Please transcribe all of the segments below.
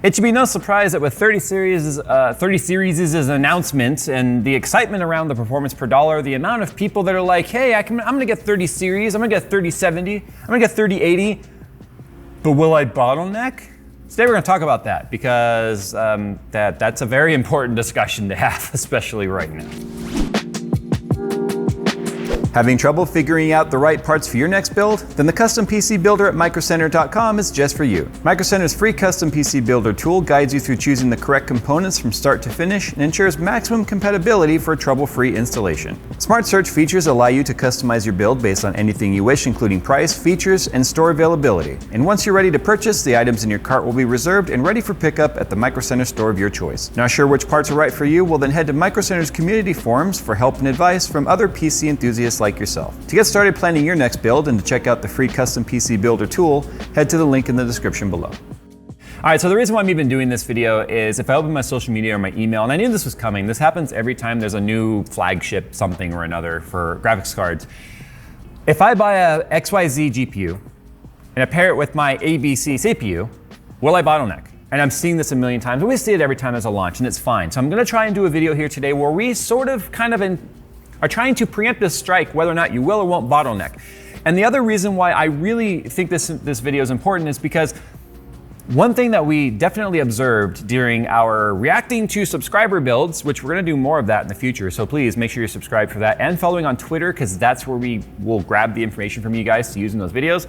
It should be no surprise that with 30 series' announcement and the excitement around the performance per dollar, the amount of people that are like, hey, I'm gonna get 30 series, I'm gonna get 3070, I'm gonna get 3080, but will I bottleneck? Today we're gonna talk about that because that's a very important discussion to have, especially right now. Having trouble figuring out the right parts for your next build? Then the Custom PC Builder at microcenter.com is just for you. Micro Center's free Custom PC Builder tool guides you through choosing the correct components from start to finish and ensures maximum compatibility for a trouble-free installation. Smart Search features allow you to customize your build based on anything you wish, including price, features, and store availability. And once you're ready to purchase, the items in your cart will be reserved and ready for pickup at the Micro Center store of your choice. Not sure which parts are right for you? Well, then head to Micro Center's community forums for help and advice from other PC enthusiasts like yourself. To get started planning your next build and to check out the free Custom PC Builder tool, head to the link in the description below. All right, so the reason why I'm even doing this video is if I open my social media or my email, and I knew this was coming, this happens every time there's a new flagship something or another for graphics cards. If I buy a XYZ GPU and I pair it with my ABC CPU, will I bottleneck? And I'm seeing this a million times. We see it every time there's a launch, and it's fine. So I'm gonna try and do a video here today where we sort of are trying to preempt a strike whether or not you will or won't bottleneck. And the other reason why I really think this video is important is because one thing that we definitely observed during our reacting to subscriber builds, which we're gonna do more of that in the future, so please make sure you're subscribed for that and following on Twitter, because that's where we will grab the information from you guys to use in those videos.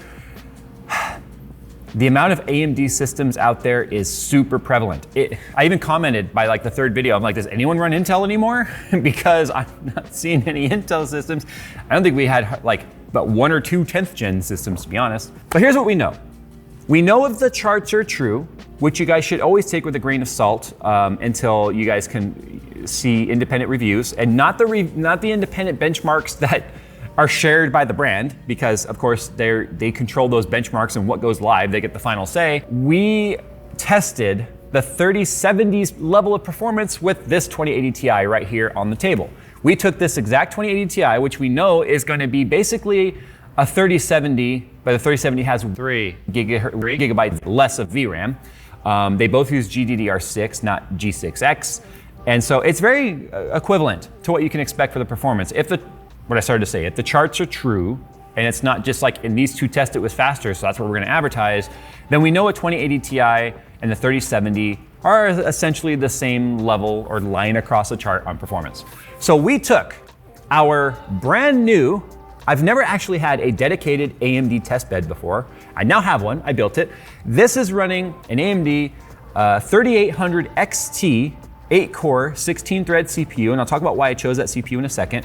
The amount of AMD systems out there is super prevalent. I even commented by like the third video, I'm like, does anyone run Intel anymore? Because I'm not seeing any Intel systems. I don't think we had like but 1 or 2 10th gen systems, to be honest. But here's what we know. We know if the charts are true, which you guys should always take with a grain of salt until you guys can see independent reviews, and not the independent benchmarks that are shared by the brand, because of course they control those benchmarks and what goes live, they get the final say. We tested the 3070's level of performance with this 2080 Ti right here on the table. We took this exact 2080 Ti, which we know is going to be basically a 3070, but the 3070 has 3 gigabytes less of VRAM. They both use GDDR6, not G6X. And so it's very equivalent to what you can expect for the performance. If the charts are true, and it's not just like in these two tests it was faster, so that's what we're gonna advertise, then we know a 2080 Ti and the 3070 are essentially the same level or line across the chart on performance. So we took our brand new, I've never actually had a dedicated AMD test bed before. I now have one, I built it. This is running an AMD 3800 XT 8-core, 16-thread CPU, and I'll talk about why I chose that CPU in a second.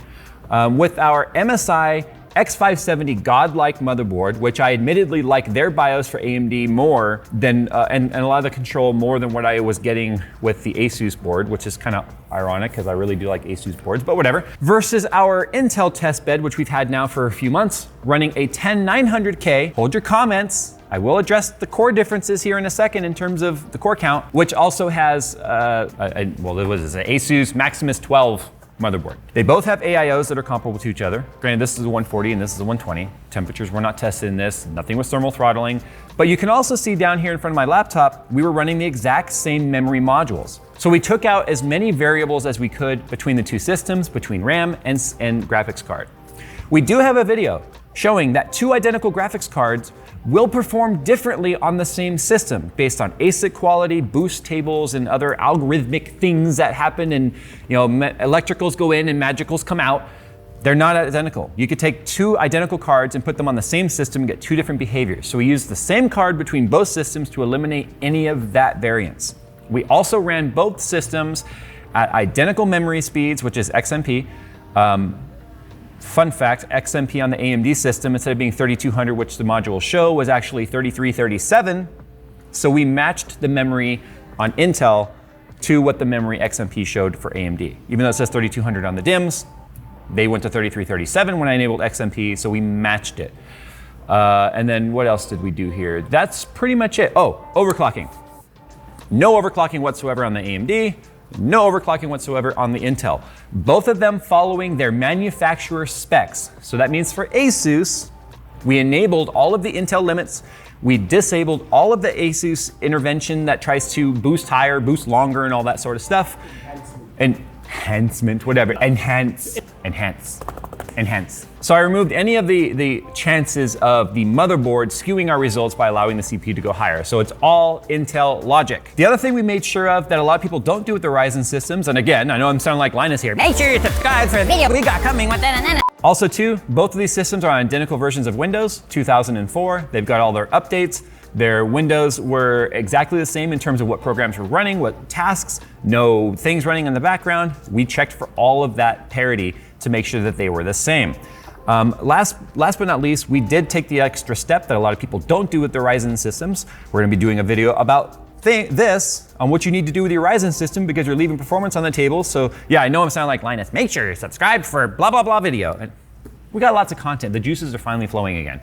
With our MSI X570 godlike motherboard, which I admittedly like their BIOS for AMD more than, and a lot of the control more than what I was getting with the Asus board, which is kind of ironic because I really do like Asus boards, but whatever. Versus our Intel test bed, which we've had now for a few months, running a 10900K. Hold your comments. I will address the core differences here in a second in terms of the core count, which also has, it was an Asus Maximus 12 motherboard. They both have AIOs that are comparable to each other. Granted, this is a 140 and this is a 120. Temperatures were not tested in this, nothing was thermal throttling. But you can also see down here in front of my laptop, we were running the exact same memory modules. So we took out as many variables as we could between the two systems, between RAM and graphics card. We do have a video showing that 2 identical graphics cards will perform differently on the same system based on ASIC quality, boost tables, and other algorithmic things that happen, and electricals go in and magicals come out. They're not identical. You could take 2 identical cards and put them on the same system and get 2 different behaviors. So we used the same card between both systems to eliminate any of that variance. We also ran both systems at identical memory speeds, which is XMP. Fun fact, XMP on the AMD system, instead of being 3200, which the modules show, was actually 3337. So we matched the memory on Intel to what the memory XMP showed for AMD. Even though it says 3200 on the DIMMs, they went to 3337 when I enabled XMP, so we matched it. And then what else did we do here? That's pretty much it. Oh, overclocking. No overclocking whatsoever on the AMD. No overclocking whatsoever on the Intel. Both of them following their manufacturer specs. So that means for Asus, we enabled all of the Intel limits. We disabled all of the ASUS intervention that tries to boost higher, boost longer, and all that sort of stuff. Enhancement, whatever. Enhance. So I removed any of the chances of the motherboard skewing our results by allowing the CPU to go higher. So it's all Intel logic. The other thing we made sure of that a lot of people don't do with the Ryzen systems, and again, I know I'm sounding like Linus here. Make sure you subscribe for the video we got coming with that. Also too, both of these systems are on identical versions of Windows 2004. They've got all their updates. Their windows were exactly the same in terms of what programs were running, what tasks, no things running in the background. We checked for all of that parity to make sure that they were the same. Last but not least, we did take the extra step that a lot of people don't do with their Ryzen systems. We're gonna be doing a video about this on what you need to do with your Ryzen system because you're leaving performance on the table. So yeah, I know I'm sounding like Linus. Make sure you're subscribed for blah, blah, blah video. And we got lots of content. The juices are finally flowing again.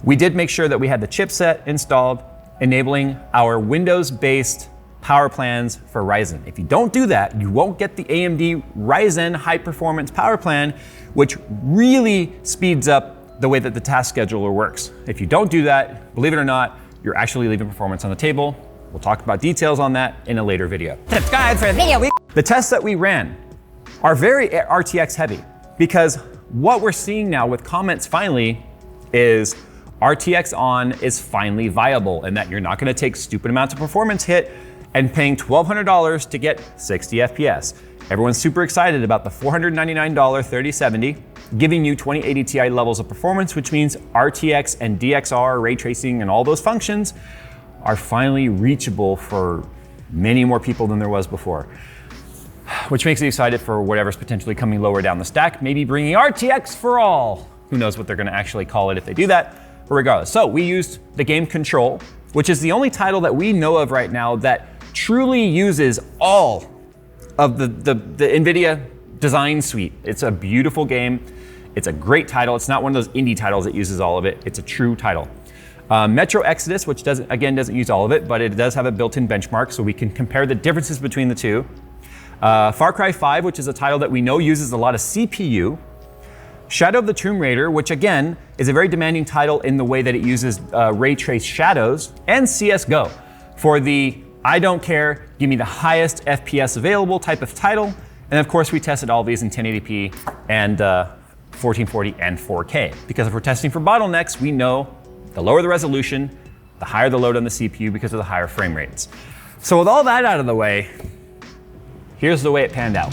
We did make sure that we had the chipset installed, enabling our Windows-based power plans for Ryzen. If you don't do that, you won't get the AMD Ryzen high performance power plan, which really speeds up the way that the task scheduler works. If you don't do that, believe it or not, you're actually leaving performance on the table. We'll talk about details on that in a later video. Subscribe for the video. The tests that we ran are very RTX heavy because what we're seeing now with comments finally is RTX on is finally viable and that you're not gonna take stupid amounts of performance hit and paying $1,200 to get 60 FPS. Everyone's super excited about the $499 3070 giving you 2080 Ti levels of performance, which means RTX and DXR, ray tracing, and all those functions are finally reachable for many more people than there was before. Which makes me excited for whatever's potentially coming lower down the stack, maybe bringing RTX for all. Who knows what they're gonna actually call it if they do that, but regardless. So we used the game Control, which is the only title that we know of right now that truly uses all of the NVIDIA design suite. It's a beautiful game. It's a great title. It's not one of those indie titles that uses all of it. It's a true title. Metro Exodus, which doesn't use all of it, but it does have a built-in benchmark, so we can compare the differences between the two. Far Cry 5, which is a title that we know uses a lot of CPU. Shadow of the Tomb Raider, which again, is a very demanding title in the way that it uses ray trace shadows, and CSGO for the I don't care, give me the highest FPS available type of title. And of course, we tested all these in 1080p and 1440 and 4K. Because if we're testing for bottlenecks, we know the lower the resolution, the higher the load on the CPU because of the higher frame rates. So with all that out of the way, here's the way it panned out.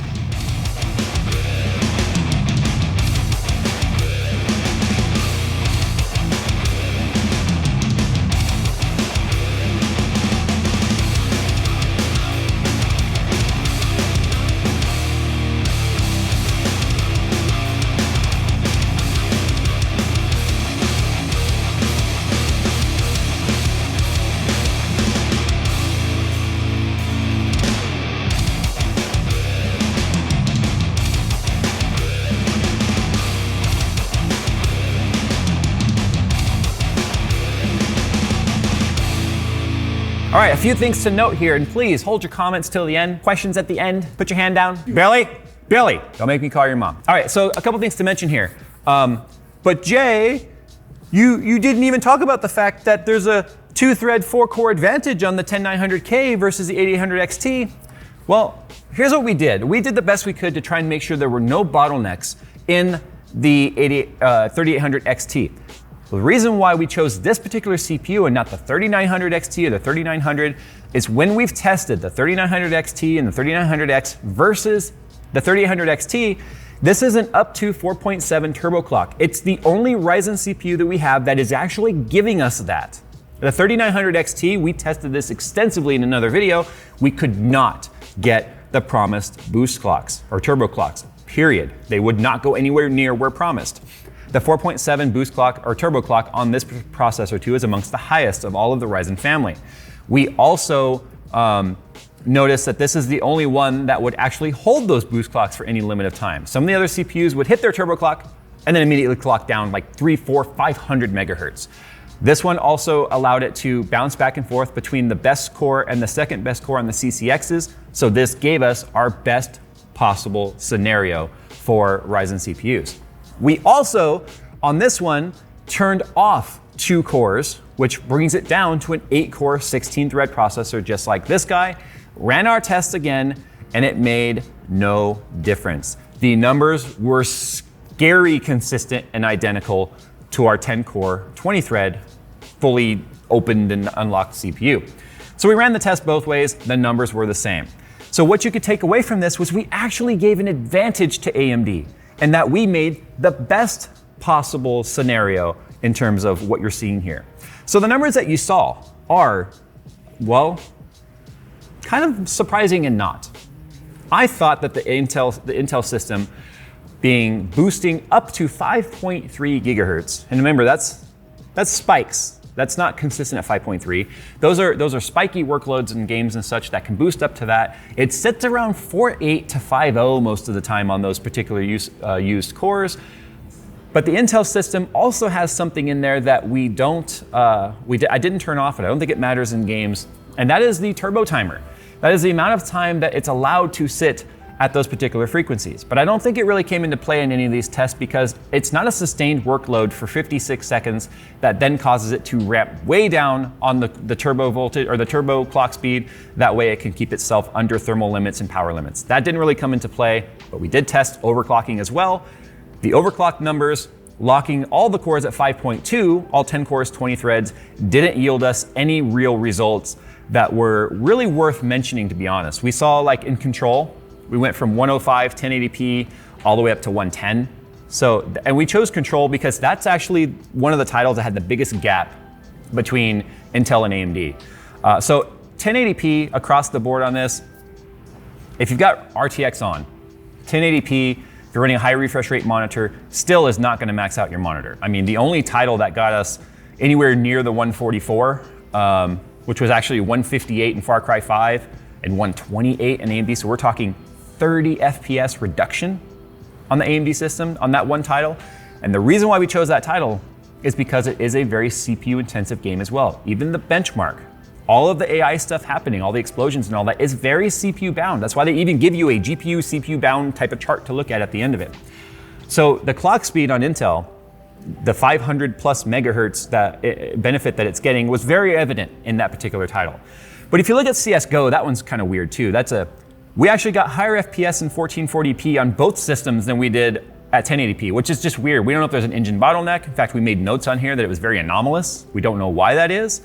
All right, a few things to note here, and please hold your comments till the end. Questions at the end, put your hand down. Billy, don't make me call your mom. All right, so a couple things to mention here. But Jay, you didn't even talk about the fact that there's a 2-thread, 4-core advantage on the 10900K versus the 8800 XT. Well, here's what we did. We did the best we could to try and make sure there were no bottlenecks in the 3800 XT. The reason why we chose this particular CPU and not the 3900 XT or the 3900 is when we've tested the 3900 XT and the 3900X versus the 3800 XT, this is an up to 4.7 turbo clock. It's the only Ryzen CPU that we have that is actually giving us that. The 3900 XT, we tested this extensively in another video. We could not get the promised boost clocks or turbo clocks, period. They would not go anywhere near where promised. The 4.7 boost clock or turbo clock on this processor too is amongst the highest of all of the Ryzen family. We also noticed that this is the only one that would actually hold those boost clocks for any limit of time. Some of the other CPUs would hit their turbo clock and then immediately clock down like 300, 400, 500 megahertz. This one also allowed it to bounce back and forth between the best core and the second best core on the CCXs. So this gave us our best possible scenario for Ryzen CPUs. We also, on this one, turned off 2 cores, which brings it down to an 8-core, 16-thread processor just like this guy. Ran our tests again, and it made no difference. The numbers were scary consistent and identical to our 10-core, 20-thread, fully opened and unlocked CPU. So we ran the test both ways, the numbers were the same. So what you could take away from this was we actually gave an advantage to AMD, and that we made the best possible scenario in terms of what you're seeing here. So the numbers that you saw are, well, kind of surprising and not. I thought that the Intel system boosting up to 5.3 gigahertz, and remember that's spikes. That's not consistent at 5.3. Those are spiky workloads in games and such that can boost up to that. It sits around 4.8 to 5.0 most of the time on those particular used cores. But the Intel system also has something in there that I didn't turn off it. I don't think it matters in games, and that is the turbo timer. That is the amount of time that it's allowed to sit at those particular frequencies. But I don't think it really came into play in any of these tests because it's not a sustained workload for 56 seconds that then causes it to ramp way down on the turbo voltage or the turbo clock speed. That way it can keep itself under thermal limits and power limits. That didn't really come into play, but we did test overclocking as well. The overclocked numbers, locking all the cores at 5.2, all 10 cores, 20 threads, didn't yield us any real results that were really worth mentioning, to be honest. We saw, like in Control, we went from 105 1080p all the way up to 110. And we chose Control because that's actually one of the titles that had the biggest gap between Intel and AMD. So 1080p across the board on this, if you've got RTX on, 1080p, if you're running a high refresh rate monitor, still is not gonna max out your monitor. I mean, the only title that got us anywhere near the 144, which was actually 158 in Far Cry 5 and 128 in AMD, so we're talking 30 FPS reduction on the AMD system on that one title. And the reason why we chose that title is because it is a very CPU intensive game as well. Even the benchmark, all of the AI stuff happening, all the explosions and all that is very CPU bound. That's why they even give you a GPU CPU bound type of chart to look at the end of it. So the clock speed on Intel, the 500 plus megahertz benefit that it's getting was very evident in that particular title. But if you look at CSGO, that one's kind of weird too. We actually got higher FPS in 1440p on both systems than we did at 1080p, which is just weird. We don't know if there's an engine bottleneck. In fact, we made notes on here that it was very anomalous. We don't know why that is.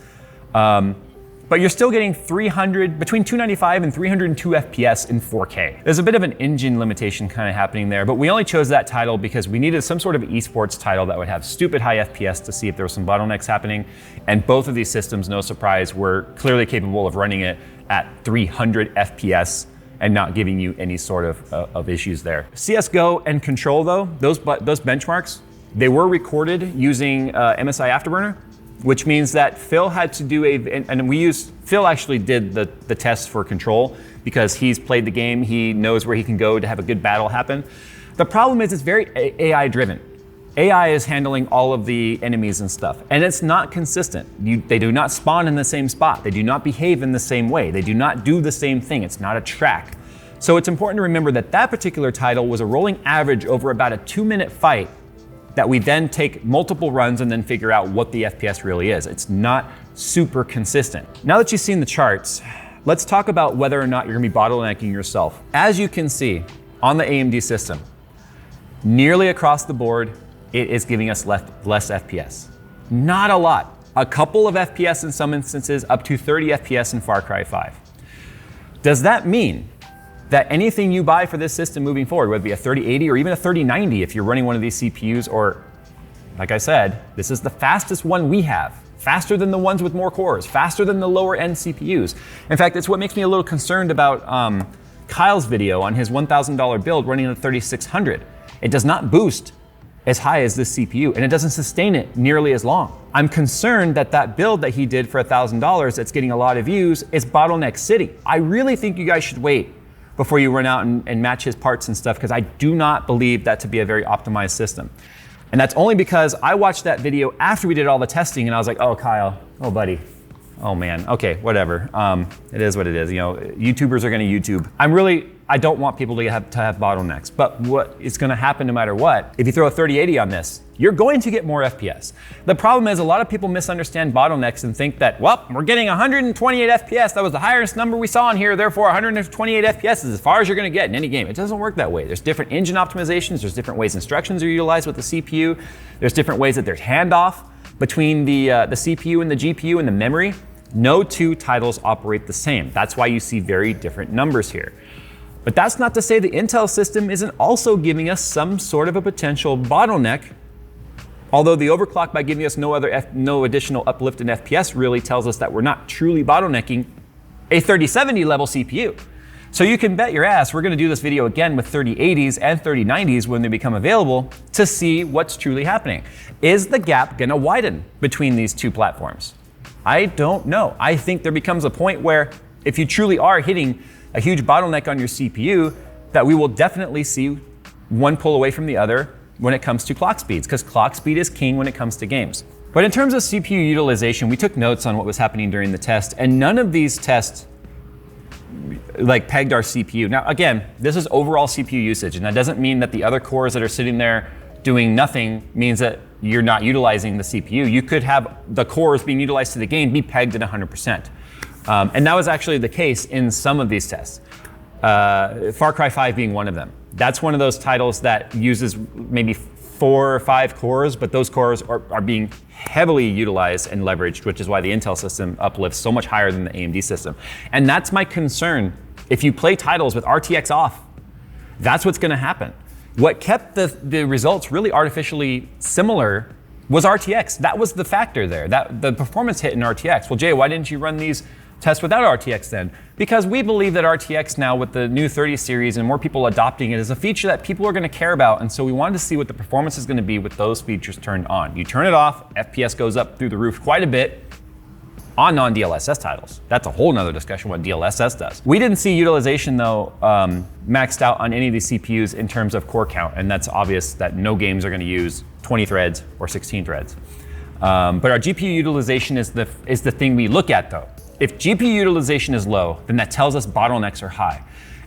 But you're still getting between 295 and 302 FPS in 4K. There's a bit of an engine limitation kind of happening there, but we only chose that title because we needed some sort of esports title that would have stupid high FPS to see if there were some bottlenecks happening. And both of these systems, no surprise, were clearly capable of running it at 300 FPS and not giving you any sort of issues there. CSGO and Control though, those benchmarks, they were recorded using MSI Afterburner, which means that Phil had to do Phil actually did the test for Control because he's played the game, he knows where he can go to have a good battle happen. The problem is it's very AI driven. AI is handling all of the enemies and stuff, and it's not consistent. They do not spawn in the same spot. They do not behave in the same way. They do not do the same thing. It's not a track. So it's important to remember that that particular title was a rolling average over about a 2-minute fight that we then take multiple runs and then figure out what the FPS really is. It's not super consistent. Now that you've seen the charts, let's talk about whether or not you're gonna be bottlenecking yourself. As you can see on the AMD system, nearly across the board, it is giving us less FPS. Not a lot. A couple of FPS in some instances, up to 30 FPS in Far Cry 5. Does that mean that anything you buy for this system moving forward, whether it be a 3080 or even a 3090 if you're running one of these CPUs, or like I said, this is the fastest one we have, faster than the ones with more cores, faster than the lower end CPUs. In fact, it's what makes me a little concerned about Kyle's video on his $1,000 build running at 3600. It does not boost as high as this CPU, and it doesn't sustain it nearly as long. I'm concerned that that build that he did for $1,000 that's getting a lot of views is bottleneck city. I really think you guys should wait before you run out and match his parts and stuff, because I do not believe that to be a very optimized system. And that's only because I watched that video after we did all the testing and I was like, oh, Kyle, oh, buddy, oh man, okay, whatever. It is what it is. You know, YouTubers are gonna YouTube. I'm really I don't want people to have bottlenecks, but what is gonna happen no matter what, if you throw a 3080 on this, you're going to get more FPS. The problem is a lot of people misunderstand bottlenecks and think that, well, we're getting 128 FPS, that was the highest number we saw in here, therefore 128 FPS is as far as you're gonna get in any game. It doesn't work that way. There's different engine optimizations, there's different ways instructions are utilized with the CPU, there's different ways that there's handoff between the CPU and the GPU and the memory. No two titles operate the same. That's why you see very different numbers here. But that's not to say the Intel system isn't also giving us some sort of a potential bottleneck, although the overclock by giving us no additional uplift in FPS really tells us that we're not truly bottlenecking a 3070 level CPU. So you can bet your ass we're gonna do this video again with 3080s and 3090s when they become available to see what's truly happening. Is the gap gonna widen between these two platforms? I don't know. I think there becomes a point where if you truly are hitting a huge bottleneck on your CPU, that we will definitely see one pull away from the other when it comes to clock speeds, because clock speed is king when it comes to games. But in terms of CPU utilization, we took notes on what was happening during the test, and none of these tests pegged our CPU. Now, again, this is overall CPU usage, and that doesn't mean that the other cores that are sitting there doing nothing means that you're not utilizing the CPU. You could have the cores being utilized to the game be pegged at 100%. And that was actually the case in some of these tests. Far Cry 5 being one of them. That's one of those titles that uses maybe 4 or 5 cores, but those cores are being heavily utilized and leveraged, which is why the Intel system uplifts so much higher than the AMD system. And that's my concern. If you play titles with RTX off, that's what's gonna happen. What kept the results really artificially similar was RTX. That was the factor there, that the performance hit in RTX. Well, Jay, why didn't you run these tests without RTX then? Because we believe that RTX now with the new 30 series and more people adopting it is a feature that people are gonna care about, and so we wanted to see what the performance is gonna be with those features turned on. You turn it off, FPS goes up through the roof quite a bit on non-DLSS titles. That's a whole nother discussion what DLSS does. We didn't see utilization though maxed out on any of these CPUs in terms of core count, and that's obvious that no games are gonna use 20 threads or 16 threads. But our GPU utilization is the thing we look at though. If GPU utilization is low, then that tells us bottlenecks are high.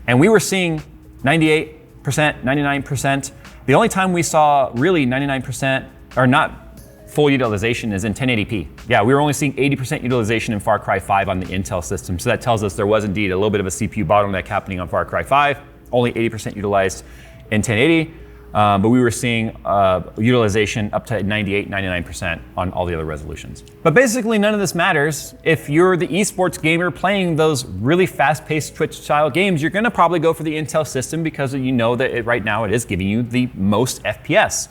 And we were seeing 98%, 99%. The only time we saw really 99% or not full utilization is in 1080p. Yeah, we were only seeing 80% utilization in Far Cry 5 on the Intel system. So that tells us there was indeed a little bit of a CPU bottleneck happening on Far Cry 5, only 80% utilized in 1080. But we were seeing utilization up to 98, 99% on all the other resolutions. But basically none of this matters. If you're the esports gamer playing those really fast-paced Twitch-style games, you're gonna probably go for the Intel system because you know that right now it is giving you the most FPS.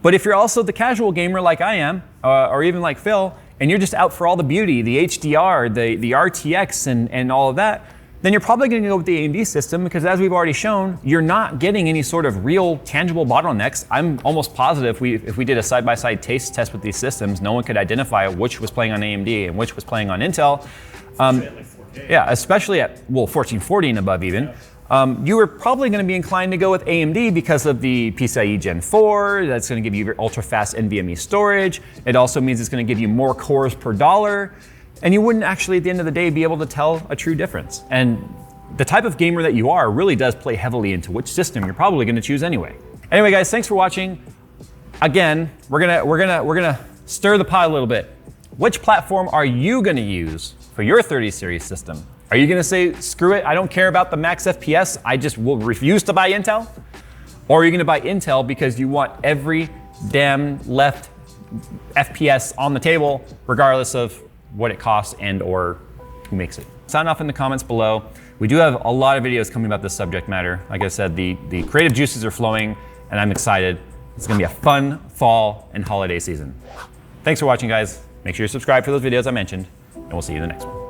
But if you're also the casual gamer like I am, or even like Phil, and you're just out for all the beauty, the HDR, the RTX and all of that, then you're probably gonna go with the AMD system because as we've already shown, you're not getting any sort of real tangible bottlenecks. I'm almost positive if we did a side-by-side taste test with these systems, no one could identify which was playing on AMD and which was playing on Intel. Yeah, especially at, 1440 and above even. You were probably gonna be inclined to go with AMD because of the PCIe Gen 4, that's gonna give you ultra-fast NVMe storage. It also means it's gonna give you more cores per dollar. And you wouldn't actually, at the end of the day, be able to tell a true difference. And the type of gamer that you are really does play heavily into which system you're probably gonna choose anyway. Anyway, guys, thanks for watching. Again, we're gonna stir the pot a little bit. Which platform are you gonna use for your 30 series system? Are you gonna say, screw it, I don't care about the max FPS, I just will refuse to buy Intel? Or are you gonna buy Intel because you want every damn left FPS on the table, regardless of what it costs and or who makes it? Sound off in the comments below. We do have a lot of videos coming about this subject matter. Like I said, the creative juices are flowing and I'm excited. It's gonna be a fun fall and holiday season. Thanks for watching, guys. Make sure you subscribe for those videos I mentioned and we'll see you in the next one.